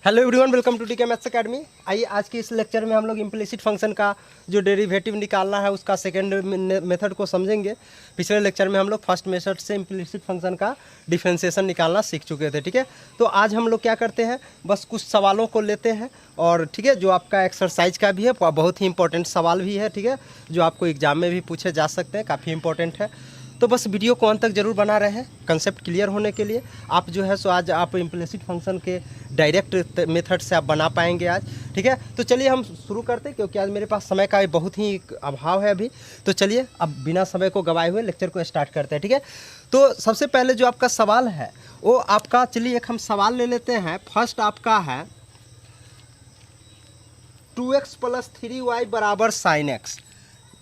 Hello everyone, welcome to टीके maths academy. आइए आज के इस लेक्चर में हम लोग इम्प्लिसिट फंक्शन का जो डेरिवेटिव निकालना है उसका सेकंड मेथड को समझेंगे। पिछले लेक्चर में हम लोग फर्स्ट मेथड से इम्प्लिसिट फंक्शन का डिफरेंशिएशन निकालना सीख चुके थे। ठीक है, तो आज हम लोग क्या करते हैं, बस कुछ सवालों को लेते हैं और ठीक है, जो आपका एक्सरसाइज का भी है, बहुत ही इंपॉर्टेंट सवाल भी है। ठीक है, जो आपको एग्जाम में भी पूछे जा सकते हैं, काफ़ी इंपॉर्टेंट है। तो बस वीडियो को अंत तक जरूर बना रहे हैं कंसेप्ट क्लियर होने के लिए। आप जो है सो आज आप इम्प्लिसिट फंक्शन के डायरेक्ट मेथड से आप बना पाएंगे आज। ठीक है, तो चलिए हम शुरू करते हैं, क्योंकि आज मेरे पास समय का बहुत ही अभाव है अभी। तो चलिए अब बिना समय को गवाए हुए लेक्चर को स्टार्ट करते हैं। ठीक है, तो सबसे पहले जो आपका सवाल है वो आपका, चलिए एक हम सवाल ले लेते हैं। फर्स्ट आपका है 2x + 3y बराबर साइन एक्स।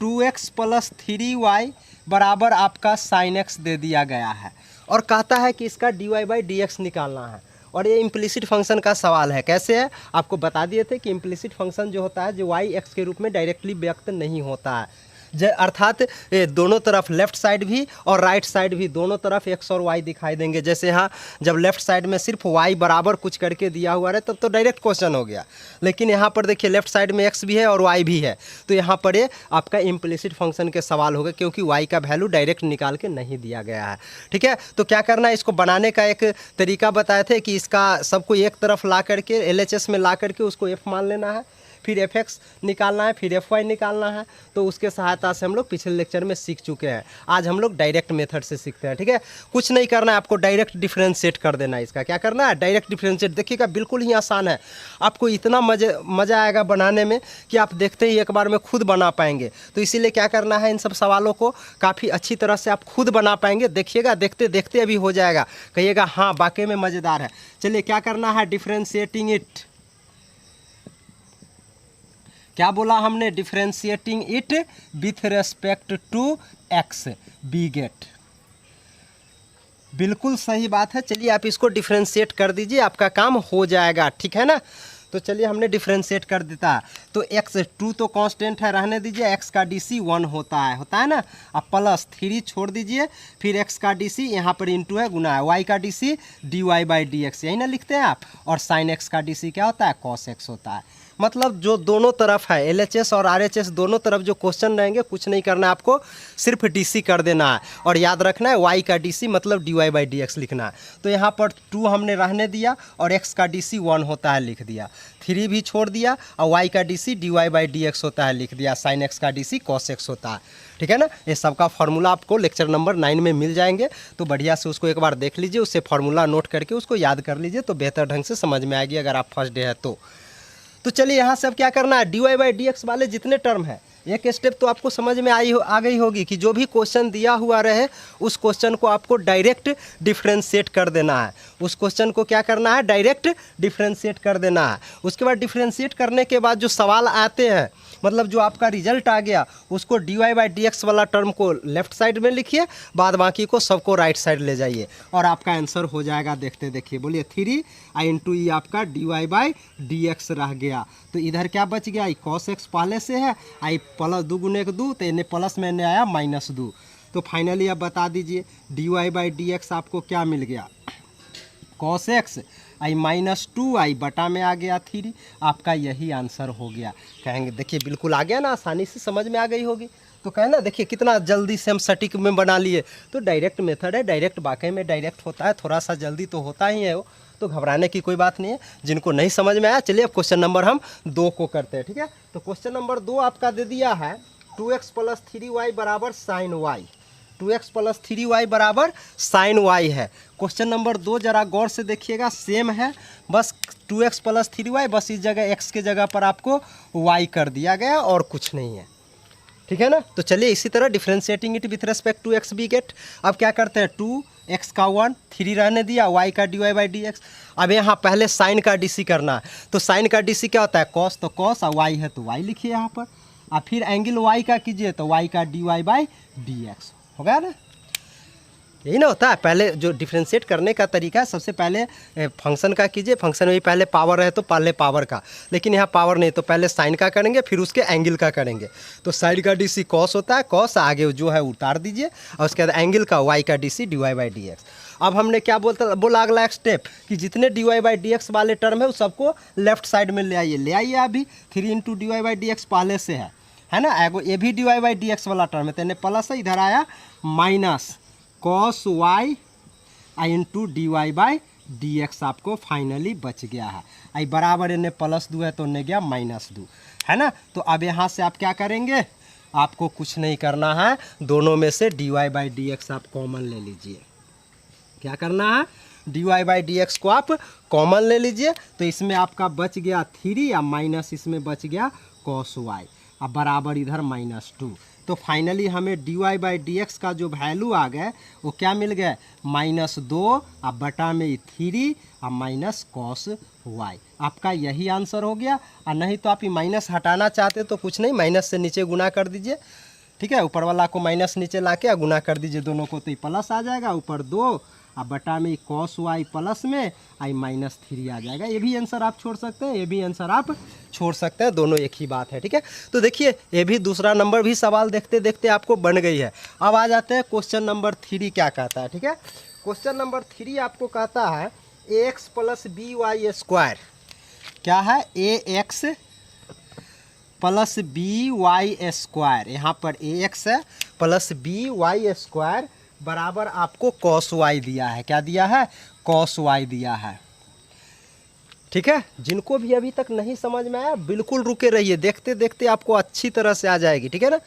2x + 3y बराबर आपका साइन एक्स दे दिया गया है और कहता है कि इसका dy/dx निकालना है। और ये इम्प्लिसिट फंक्शन का सवाल है। कैसे है, आपको बता दिए थे कि इम्प्लिसिट फंक्शन जो होता है जो y x के रूप में डायरेक्टली व्यक्त नहीं होता है, अर्थात दोनों तरफ लेफ्ट साइड भी और राइट साइड भी दोनों तरफ x और y दिखाई देंगे। जैसे यहाँ जब लेफ्ट साइड में सिर्फ y बराबर कुछ करके दिया हुआ है तब तो डायरेक्ट क्वेश्चन हो गया, लेकिन यहाँ पर देखिए लेफ्ट साइड में x भी है और y भी है, तो यहाँ पर ये आपका इम्प्लिसिट फंक्शन के सवाल होगा, क्योंकि y का वैल्यू डायरेक्ट निकाल के नहीं दिया गया है। ठीक है, तो क्या करना है, इसको बनाने का एक तरीका बताए थे कि इसका सबको एक तरफ ला करके LHS में ला करके उसको f मान लेना है, फिर fx निकालना है, फिर fy निकालना है। तो उसके सहायता से हम लोग पिछले लेक्चर में सीख चुके हैं। आज हम लोग डायरेक्ट मेथड से सीखते हैं। ठीक है, कुछ नहीं करना है, आपको डायरेक्ट डिफरेंशिएट कर देना है। इसका क्या करना है, डायरेक्ट डिफरेंशिएट। देखिएगा बिल्कुल ही आसान है, आपको इतना मज़ा आएगा बनाने में कि आप देखते ही एक बार में खुद बना पाएंगे। तो इसीलिए क्या करना है, इन सब सवालों को काफ़ी अच्छी तरह से आप खुद बना पाएंगे। देखिएगा देखते देखते अभी हो जाएगा, कहिएगा हाँ वाकई में मज़ेदार है। चलिए क्या करना है, डिफरेंशिएटिंग इट। क्या बोला हमने, differentiating it with respect to x we get. बिल्कुल सही बात है। चलिए आप इसको डिफरेंशिएट कर दीजिए, आपका काम हो जाएगा। ठीक है ना, तो चलिए हमने डिफरेंशिएट कर देता। तो x2 तो कांस्टेंट है, रहने दीजिए। x का DC 1 होता है ना। अब प्लस 3 छोड़ दीजिए, फिर x का DC यहाँ पर इंटू है, गुना है। y का DC dy/dx, यही ना लिखते हैं आप। और साइन x का DC क्या होता है, cos x होता है। मतलब जो दोनों तरफ है LHS और RHS दोनों तरफ जो क्वेश्चन रहेंगे, कुछ नहीं करना है आपको, सिर्फ DC कर देना है। और याद रखना है y का DC मतलब dy/dx लिखना है। तो यहाँ पर 2 हमने रहने दिया और x का DC 1 होता है लिख दिया, 3 भी छोड़ दिया और y का DC dy/dx होता है लिख दिया, साइन x का DC cos x होता है। ठीक है ना, ये सबका फार्मूला आपको लेक्चर नंबर 9 में मिल जाएंगे। तो बढ़िया से उसको एक बार देख लीजिए, उससे फार्मूला नोट करके उसको याद कर लीजिए, तो बेहतर ढंग से समझ में आएगी अगर आप फर्स्ट डे है तो चलिए यहाँ से अब क्या करना है, dy/dx वाले जितने टर्म है, एक स्टेप तो आपको समझ में आ गई होगी कि जो भी क्वेश्चन दिया हुआ रहे उस क्वेश्चन को आपको डायरेक्ट डिफरेंशिएट कर देना है। उस क्वेश्चन को क्या करना है, डायरेक्ट डिफरेंशिएट कर देना है। उसके बाद डिफरेंशिएट करने के बाद जो सवाल आते हैं, मतलब जो आपका रिजल्ट आ गया, उसको dy/dx वाला टर्म को लेफ्ट साइड में लिखिए, बाद बाकी को सबको राइट साइड ले जाइए और आपका आंसर हो जाएगा। देखते देखिए, बोलिए 3i आपका dy/dx रह गया। तो इधर क्या बच गया, cos x पहले से है, आई प्लस 2 गुने 2, तो इन्हें प्लस में ने आया -2। तो फाइनली अब बता दीजिए dy/dx आपको क्या मिल गया, cos x आई -2i बटा में आ गया 3। आपका यही आंसर हो गया। कहेंगे देखिए बिल्कुल आ गया ना, आसानी से समझ में आ गई होगी। तो कहें ना, देखिए कितना जल्दी से हम सटीक में बना लिए। तो डायरेक्ट मेथड है, डायरेक्ट वाकई में डायरेक्ट होता है, थोड़ा सा जल्दी तो होता ही है वो, तो घबराने की कोई बात नहीं है। जिनको नहीं समझ में आया, चलिए अब क्वेश्चन नंबर हम 2 को करते हैं। ठीक है, तो क्वेश्चन नंबर 2 आपका दे दिया है 2x + 3y बराबर साइन y। 2x + 3y बराबर साइन y है। क्वेश्चन नंबर 2 जरा गौर से देखिएगा, सेम है, बस 2x + 3y, बस इस जगह x के जगह पर आपको y कर दिया गया और कुछ नहीं है। ठीक है ना, तो चलिए इसी तरह differentiating it with respect to x we get. अब क्या करते हैं, 2x का 1, 3 रहने दिया, y का dy/dx। अब यहाँ पहले साइन का DC करना है। तो साइन का DC क्या होता है, cos, तो cos, और y है तो y लिखिए यहाँ पर। और फिर एंगल y का कीजिए तो y का dy/dx हो गया ना। यही ना होता है। पहले जो डिफ्रेंशिएट करने का तरीका है, सबसे पहले फंक्शन का कीजिए, फंक्शन में भी पहले पावर है तो पहले पावर का, लेकिन यहाँ पावर नहीं तो पहले साइन का करेंगे फिर उसके एंगल का करेंगे। तो साइन का डीसी कॉस होता है, कॉस आगे जो है उतार दीजिए और उसके बाद एंगल का वाई का DC dy by d x. अब हमने क्या बोला अगला स्टेप कि जितने dy बाई डी एक्स वाले टर्म है उस सबको लेफ्ट साइड में ले आइए अभी 3 into dy by d x पहले से है ना। एगो ये भी dy बाई डी एक्स वाला टर्म है, तो इन्हें प्लस है, इधर आया minus cos y into d y by d x आपको फाइनली बच गया है। आई बराबर इन्हें प्लस दो है तो उन्हें गया माइनस दो, है ना। तो अब यहाँ से आप क्या करेंगे, आपको कुछ नहीं करना है, दोनों में से d y by d x आप कॉमन ले लीजिए। क्या करना है, d y by d x को आप कॉमन ले लीजिए। तो इसमें आपका बच गया 3 या माइनस इसमें बच गया कॉस वाई, अब बराबर इधर -2। तो फाइनली हमें dy बाई डी एक्स का जो वैल्यू आ गया वो क्या मिल गया, -2 अब बटा में 3 और माइनस कॉस वाई। आपका यही आंसर हो गया। और नहीं तो आप ये माइनस हटाना चाहते तो कुछ नहीं, माइनस से नीचे गुना कर दीजिए, ठीक है। ऊपर वाला को माइनस नीचे ला के गुना कर दीजिए दोनों को, तो ये प्लस आ जाएगा, ऊपर 2 अब बटा में कॉस वाई प्लस में आई -3 आ जाएगा। ये भी आंसर आप छोड़ सकते हैं, ये भी आंसर आप छोड़ सकते हैं, दोनों एक ही बात है, ठीक है। तो देखिए ये भी दूसरा नंबर भी सवाल देखते देखते आपको बन गई है। अब आ जाते हैं क्वेश्चन नंबर 3 क्या कहता है, ठीक है। क्वेश्चन नंबर 3 आपको कहता है ax plus b y square, क्या है ax plus b y square, यहाँ पर ax है प्लस बी वाई स्क्वायर बराबर आपको कॉस वाई दिया है। क्या दिया है, कॉस वाई दिया है, ठीक है। जिनको भी अभी तक नहीं समझ में आया बिल्कुल रुके रहिए, देखते देखते आपको अच्छी तरह से आ जाएगी, ठीक है ना।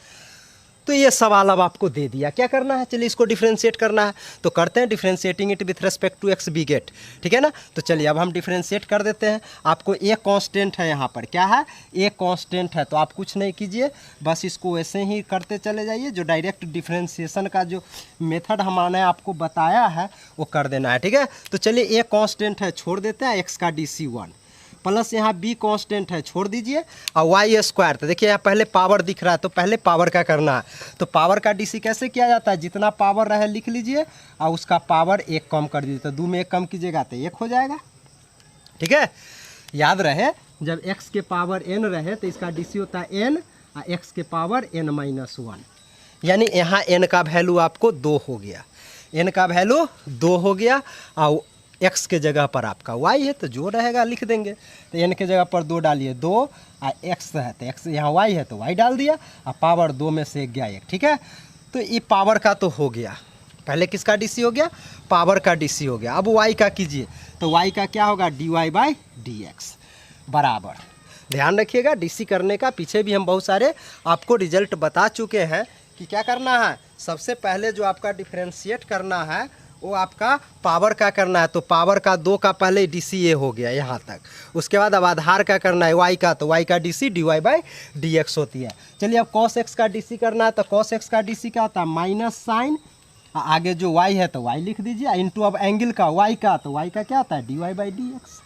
तो ये सवाल अब आपको दे दिया, क्या करना है, चलिए इसको डिफ्रेंशिएट करना है तो करते हैं। Differentiating it with respect to x we get, ठीक है ना। तो चलिए अब हम डिफ्रेंशिएट कर देते हैं। आपको एक कांस्टेंट है, यहाँ पर क्या है, एक कांस्टेंट है, तो आप कुछ नहीं कीजिए, बस इसको ऐसे ही करते चले जाइए। जो डायरेक्ट डिफ्रेंशिएशन का जो मेथड हमने आपको बताया है वो कर देना है, ठीक है। तो चलिए एक कांस्टेंट है छोड़ देते हैं, एक्स का DC 1 प्लस यहाँ बी कांस्टेंट है छोड़ दीजिए और वाई स्क्वायर। तो देखिए यहाँ पहले पावर दिख रहा है तो पहले पावर का करना है। तो पावर का डीसी कैसे किया जाता है, जितना पावर रहे लिख लीजिए और उसका पावर 1 कम कर दीजिए। तो 2 में 1 कम कीजिएगा तो 1 हो जाएगा, ठीक है। याद रहे जब x के पावर n रहे तो इसका डीसी होता है n और x के पावर n-1, यानी यहाँ n का वैल्यू आपको 2 हो गया, n का वैल्यू 2 हो गया और x के जगह पर आपका y है तो जो रहेगा लिख देंगे। तो n के जगह पर 2 डालिए, 2 और x है तो x, यहाँ y है तो y डाल दिया और पावर 2 में से गया 1, ठीक है। तो ये पावर का तो हो गया, पहले किसका डीसी हो गया, पावर का डीसी हो गया। अब y का कीजिए, तो y का क्या होगा, dy बाई डी एक्स बराबर। ध्यान रखिएगा डीसी करने का पीछे भी हम बहुत सारे आपको रिजल्ट बता चुके हैं कि क्या करना है। सबसे पहले जो आपका डिफ्रेंशिएट करना है वो आपका पावर का करना है। तो पावर का 2 का पहले डीसी ये हो गया यहाँ तक, उसके बाद अब आधार का करना है y का, तो y का DC dy by d x होती है। चलिए अब cos x का डीसी करना है, तो cos x का डीसी क्या होता है, माइनस साइन, आगे जो y है तो y लिख दीजिए, इंटू अब एंगल का y का, तो y का क्या होता है, dy बाई डी एक्स।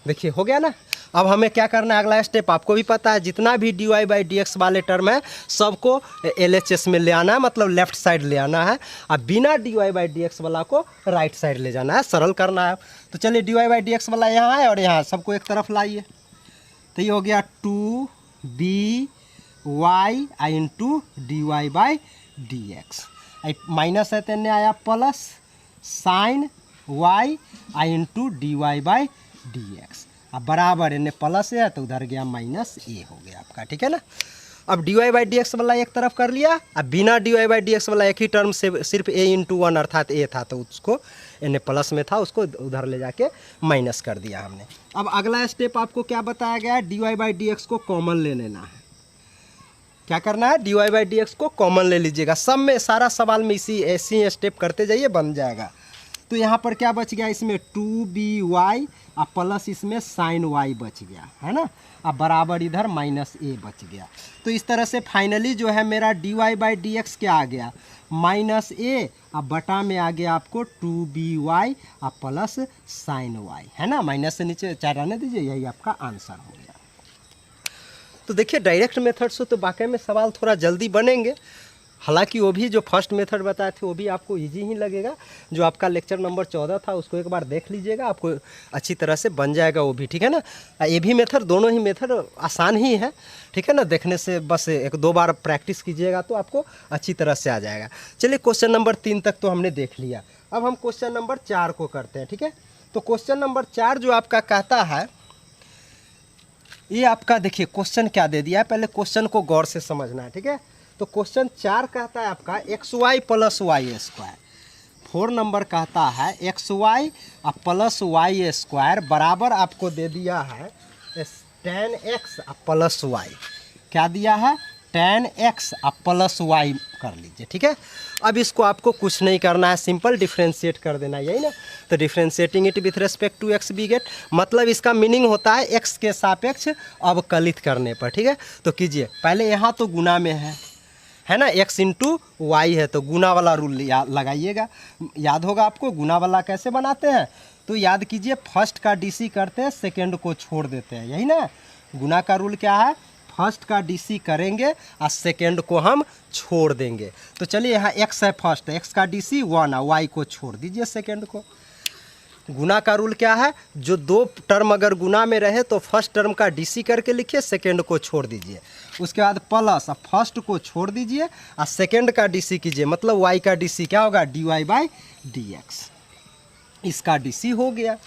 देखिए हो गया ना। अब हमें क्या करना है, अगला स्टेप आपको भी पता है, जितना भी dy बाई डी एक्स वाले टर्म है सबको LHS में ले आना है, मतलब लेफ्ट साइड ले आना है, और बिना dy बाई डी एक्स वाला को राइट साइड ले जाना है, सरल करना है। तो चलिए dy बाई डी एक्स वाला यहाँ है और यहाँ सबको एक तरफ लाइए, तो ये हो गया 2by into dy by d x, minus है तो आया plus sign y into dy by d x, अब बराबर इन्हें प्लस है तो उधर गया माइनस ए हो गया आपका, ठीक है ना। अब dy बाई डी एक्स वाला एक तरफ कर लिया, अब बिना dy बाई डी एक्स वाला एक ही टर्म से सिर्फ a इंटू 1 अर्थात a था तो उसको इन्हें प्लस में था उसको उधर ले जाके माइनस कर दिया हमने। अब अगला स्टेप आपको क्या बताया गया है, dy बाई डी एक्स को कॉमन ले लेना है। क्या करना है, dy बाई डी एक्स को कॉमन ले लीजिएगा, सब में सारा सवाल में ऐसी स्टेप करते जाइए, बन जाएगा। तो यहाँ पर क्या बच गया, इसमें 2by और प्लस इसमें साइन y बच गया, है ना, अब बराबर इधर -a बच गया। तो इस तरह से फाइनली जो है मेरा dy बाई डी एक्स क्या आ गया, -a, अब बटा में आ गया आपको 2by और प्लस साइन y, है ना, माइनस से नीचे 4 आने दीजिए, यही आपका आंसर हो गया। तो देखिए डायरेक्ट मेथड से तो वाकई में सवाल थोड़ा जल्दी बनेंगे, हालांकि वो भी जो फर्स्ट मेथड बताए थे वो भी आपको इजी ही लगेगा। जो आपका लेक्चर नंबर 14 था उसको एक बार देख लीजिएगा, आपको अच्छी तरह से बन जाएगा वो भी, ठीक है ना। ये भी मेथड, दोनों ही मेथड आसान ही है, ठीक है ना। देखने से बस 1-2 बार प्रैक्टिस कीजिएगा तो आपको अच्छी तरह से आ जाएगा। चलिए क्वेश्चन नंबर 3 तक तो हमने देख लिया, अब हम क्वेश्चन नंबर 4 को करते हैं, ठीक है। तो क्वेश्चन नंबर 4 जो आपका कहता है, ये आपका देखिए क्वेश्चन क्या दे दिया है, पहले क्वेश्चन को गौर से समझना है, ठीक है। तो क्वेश्चन 4 कहता है आपका XY + Y²। 4 नंबर कहता है XY + Y² बराबर आपको दे दिया है tan x + y। क्या दिया है? tan x + y कर लीजिए, ठीक है। अब इसको आपको कुछ नहीं करना है, सिंपल डिफ्रेंशिएट कर देना, यही ना। तो differentiating it with respect to x we get, मतलब इसका मीनिंग होता है x के सापेक्ष अवकलित करने पर, ठीक है। तो कीजिए, पहले यहाँ तो गुना में है ना, x × y है, तो गुना वाला रूल लगाइएगा। याद होगा आपको गुना वाला कैसे बनाते हैं, तो याद कीजिए फर्स्ट का DC करते हैं, सेकेंड को छोड़ देते हैं, यही ना। गुना का रूल क्या है, फर्स्ट का DC करेंगे और सेकेंड को हम छोड़ देंगे। तो चलिए यहाँ x है फर्स्ट, x का DC 1 और y को छोड़ दीजिए सेकेंड को। गुना का रूल क्या है, जो 2 टर्म अगर गुना में रहे तो फर्स्ट टर्म का DC करके लिखिए, सेकेंड को छोड़ दीजिए। उसके बाद प्लस, अब फर्स्ट को छोड़ दीजिए और सेकेंड का DC कीजिए, मतलब y का DC क्या होगा, dy/dx। इसका DC हो गया।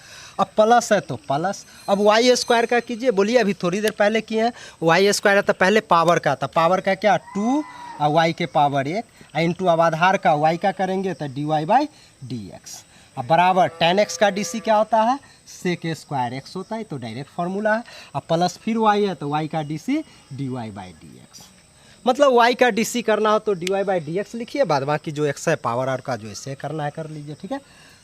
अब प्लस है तो प्लस, अब y² का कीजिए, बोलिए अभी थोड़ी देर पहले किए हैं। y² है तो पहले पावर का था, पावर का क्या 2 और y के पावर 1 इंटू अब आधार का y का करेंगे तो dy/dx। अब बराबर tan x का DC क्या होता है, sec² x होता है, तो डायरेक्ट फार्मूला है। अब प्लस फिर y है तो y का DC dy/dx, मतलब y का DC करना हो तो dy/dx लिखिए, बाद बाकी जो x है पावर आर का जो इसे करना है कर लीजिए, ठीक है।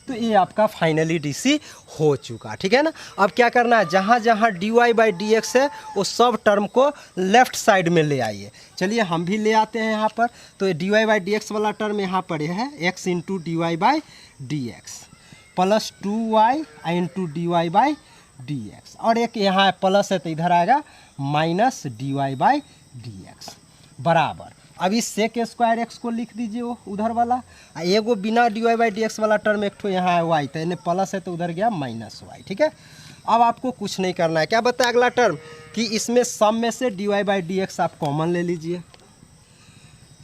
तो ये आपका फाइनली DC हो चुका, ठीक है ना। अब क्या करना है, जहाँ जहाँ dy/dx है वो सब टर्म को लेफ्ट साइड में ले आइए। चलिए हम भी ले आते हैं यहाँ पर, तो dy/dx वाला टर्म यहाँ पर है x × dy/dx plus 2y × dy/dx, और एक यहाँ प्लस है तो इधर आएगा माइनस dy/dx बराबर। अब इस sec² x को लिख दीजिए वो उधर वाला, एगो बिना dy/dx वाला टर्म एक ठो यहाँ है y, तो इन्हें प्लस है तो उधर गया माइनस y, ठीक है। अब आपको कुछ नहीं करना है, क्या बताया अगला टर्म कि इसमें सम में से dy/dx आप कॉमन ले लीजिए।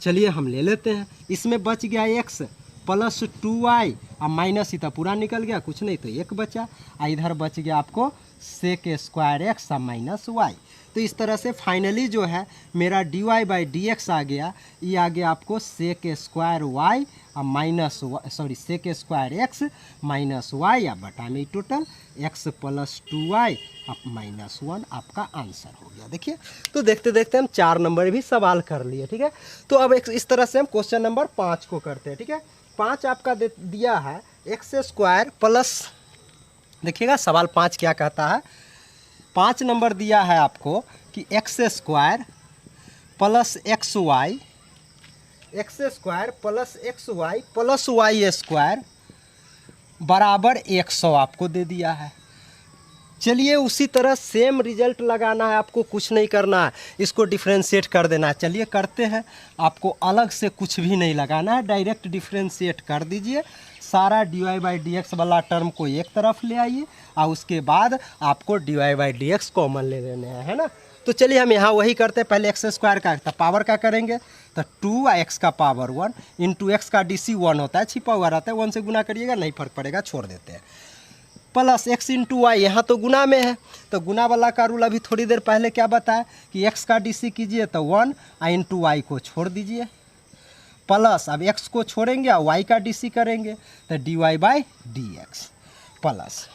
चलिए हम ले लेते हैं, इसमें बच गया x प्लस 2y और माइनस ही तो पूरा निकल गया, कुछ नहीं तो 1 बचा, और इधर बच गया आपको sec² x और माइनस y। तो इस तरह से फाइनली जो है मेरा dy/dx आ गया, ये आ गया आपको sec² y और minus sec² x minus y या बटा में टोटल x प्लस 2y अब माइनस 1 आपका आंसर हो गया। देखिए, तो देखते देखते हम 4 नंबर भी सवाल कर लिए, ठीक है। तो अब इस तरह से हम क्वेश्चन नंबर 5 को करते हैं, ठीक है। 5 आपका दिया है x² प्लस, देखिएगा सवाल 5 क्या कहता है, 5 नंबर दिया है आपको कि x² plus xy plus y² बराबर 100 आपको दे दिया है। चलिए उसी तरह सेम रिजल्ट लगाना है, आपको कुछ नहीं करना है, इसको डिफ्रेंशिएट कर देना है। चलिए करते हैं, आपको अलग से कुछ भी नहीं लगाना है, डायरेक्ट डिफ्रेंशिएट कर दीजिए। सारा dy/dx वाला टर्म को एक तरफ ले आइए और उसके बाद आपको dy/dx कॉमन ले लेने हैं, है ना। तो चलिए हम यहाँ वही करते हैं, पहले x² का तो पावर का करेंगे तो 2x का पावर 1 इंटू x का DC 1 होता है, छिपा हुआ रहता है, 1 से गुना करिएगा नहीं फर्क पड़ेगा, छोड़ देते हैं। प्लस x × y, यहाँ तो गुना में है तो गुना वाला का रूल अभी थोड़ी देर पहले क्या बताया कि x का DC कीजिए तो 1 इंटू y को छोड़ दीजिए, प्लस अब x को छोड़ेंगे और y का DC करेंगे तो dy/dx प्लस,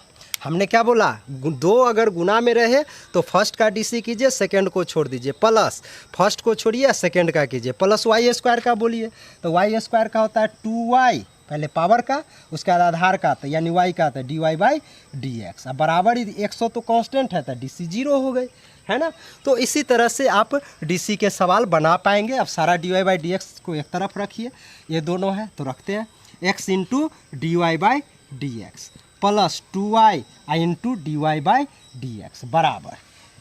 हमने क्या बोला, 2 अगर गुना में रहे तो फर्स्ट का DC कीजिए, सेकंड को छोड़ दीजिए, प्लस फर्स्ट को छोड़िए सेकंड का कीजिए, प्लस y² का बोलिए तो y² का होता है 2y, पहले पावर का उसके बाद आधार का तो यानी y का तो dy/dx। अब बराबर 100 तो कांस्टेंट है तो DC 0 हो गई, है ना। तो इसी तरह से आप DC के सवाल बना पाएंगे। अब सारा dy/dx को एक तरफ रखिए, ये दोनों है तो रखते हैं x × dy/dx plus 2y into dy/dx बराबर,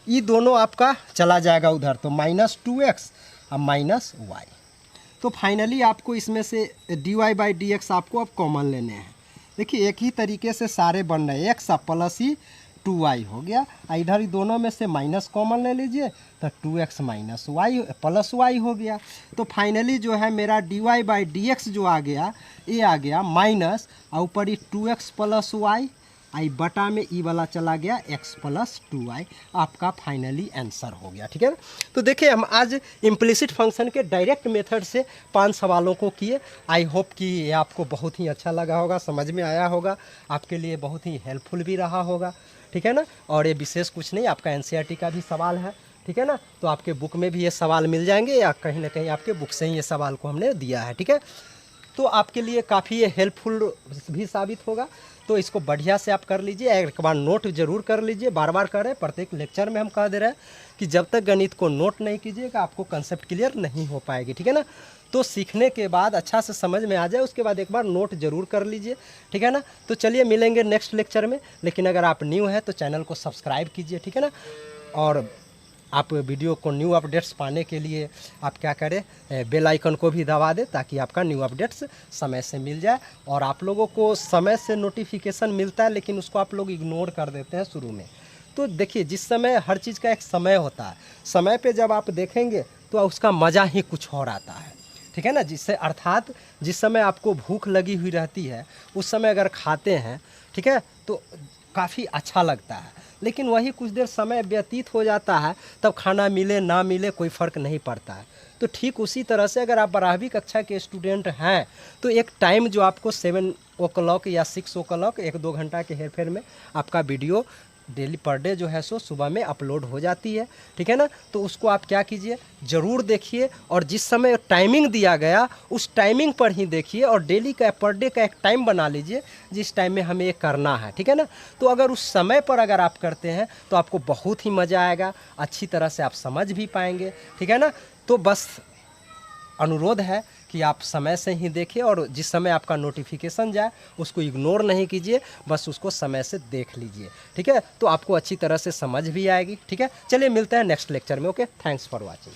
ये दोनों आपका चला जाएगा उधर तो माइनस 2x और माइनस y। तो फाइनली आपको इसमें से dy/dx आपको अब कॉमन लेने हैं। देखिए एक ही तरीके से सारे बन रहे हैं, x प्लस ही 2y हो गया, इधर ही दोनों में से माइनस कॉमन ले लीजिए तो 2x minus Y plus Y हो गया। तो फाइनली जो है मेरा dy/dx जो आ गया, ये आ गया माइनस और ऊपर ही 2x प्लस वाई, आई बटा में ई वाला चला गया x प्लस 2y, आपका फाइनली आंसर हो गया। ठीक है ना। तो देखिए हम आज इम्प्लिसिट फंक्शन के डायरेक्ट मेथड से 5 सवालों को किए। आई होप कि ये आपको बहुत ही अच्छा लगा होगा, समझ में आया होगा, आपके लिए बहुत ही हेल्पफुल भी रहा होगा। ठीक है ना। और ये विशेष कुछ नहीं, आपका एनसीईआरटी का भी सवाल है। ठीक है ना। तो आपके बुक में भी ये सवाल मिल जाएंगे या कहीं ना कहीं आपके बुक से ही ये सवाल को हमने दिया है। ठीक है। तो आपके लिए काफ़ी ये हेल्पफुल भी साबित होगा। तो इसको बढ़िया से आप कर लीजिए, एक बार नोट जरूर कर लीजिए, बार बार करें। प्रत्येक लेक्चर में हम कह दे रहे हैं कि जब तक गणित को नोट नहीं कीजिएगा आपको कंसेप्ट क्लियर नहीं हो पाएगी। ठीक है ना। तो सीखने के बाद अच्छा से समझ में आ जाए उसके बाद एक बार नोट जरूर कर लीजिए। ठीक है ना। तो चलिए मिलेंगे नेक्स्ट लेक्चर में, लेकिन अगर आप न्यू हैं तो चैनल को सब्सक्राइब कीजिए। ठीक है ना। और आप वीडियो को न्यू अपडेट्स पाने के लिए आप क्या करें, बेल आइकन को भी दबा दें ताकि आपका न्यू अपडेट्स समय से मिल जाए। और आप लोगों को समय से नोटिफिकेशन मिलता है लेकिन उसको आप लोग इग्नोर कर देते हैं शुरू में। तो देखिए जिस समय हर चीज़ का एक समय होता है, समय पे जब आप देखेंगे तो उसका मज़ा ही कुछ और आता है। ठीक है ना। जिससे अर्थात जिस समय आपको भूख लगी हुई रहती है उस समय अगर खाते हैं, ठीक है, तो काफ़ी अच्छा लगता है। लेकिन वही कुछ देर समय व्यतीत हो जाता है तब खाना मिले ना मिले कोई फ़र्क नहीं पड़ता है। तो ठीक उसी तरह से अगर आप 12वीं कक्षा के स्टूडेंट हैं तो एक टाइम जो आपको 7 o'clock या 6 o'clock 1-2 घंटा के हेरफेर में आपका वीडियो डेली पर डे जो है सो सुबह में अपलोड हो जाती है। ठीक है ना। तो उसको आप क्या कीजिए, ज़रूर देखिए और जिस समय टाइमिंग दिया गया उस टाइमिंग पर ही देखिए और डेली का पर डे का एक टाइम बना लीजिए जिस टाइम में हमें ये करना है। ठीक है ना। तो अगर उस समय पर अगर आप करते हैं तो आपको बहुत ही मज़ा आएगा, अच्छी तरह से आप समझ भी पाएंगे। ठीक है ना। तो बस अनुरोध है कि आप समय से ही देखें और जिस समय आपका नोटिफिकेशन जाए उसको इग्नोर नहीं कीजिए, बस उसको समय से देख लीजिए। ठीक है। तो आपको अच्छी तरह से समझ भी आएगी। ठीक है। चलिए मिलते हैं नेक्स्ट लेक्चर में। Okay, thanks for watching.